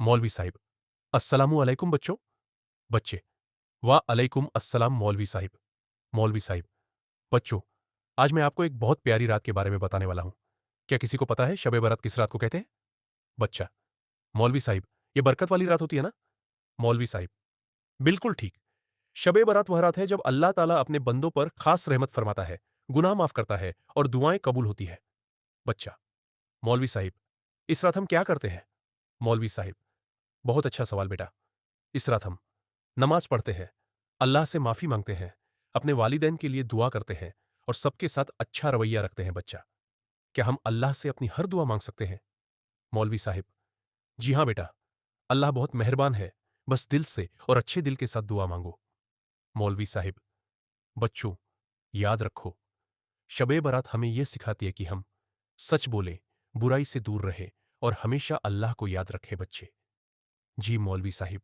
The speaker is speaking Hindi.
मौलवी साहिब। अस्सलामु अलैकुम बच्चों। बच्चे। वाह अलैकुम अस्सलाम मौलवी साहिब। मौलवी साहिब। बच्चों, आज मैं आपको एक बहुत प्यारी रात के बारे में बताने वाला हूं। क्या किसी को पता है शब बरात किस रात को कहते हैं? बच्चा। मौलवी साहिब, ये बरकत वाली रात होती है ना? मौलवी साहिब। बिल्कुल ठीक। शब बरात वह रात है जब अल्लाह ताला अपने बंदों पर खास रहमत फरमाता है, गुनाह माफ करता है और दुआएं कबूल होती है। बच्चा। मौलवी साहिब, इस रात हम क्या करते हैं? मौलवी साहिब। बहुत अच्छा सवाल बेटा। इस रात हम नमाज पढ़ते हैं, अल्लाह से माफी मांगते हैं, अपने वालिदैन के लिए दुआ करते हैं और सबके साथ अच्छा रवैया रखते हैं। बच्चा, क्या हम अल्लाह से अपनी हर दुआ मांग सकते हैं? मौलवी साहिब। जी हां बेटा, अल्लाह बहुत मेहरबान है, बस दिल से और अच्छे दिल के साथ दुआ मांगो। मौलवी साहिब। बच्चों, याद रखो, शबे बारात हमें यह सिखाती है कि हम सच बोलें, बुराई से दूर रहे और हमेशा अल्लाह को याद रखें। बच्चे। जी मौलवी साहिब।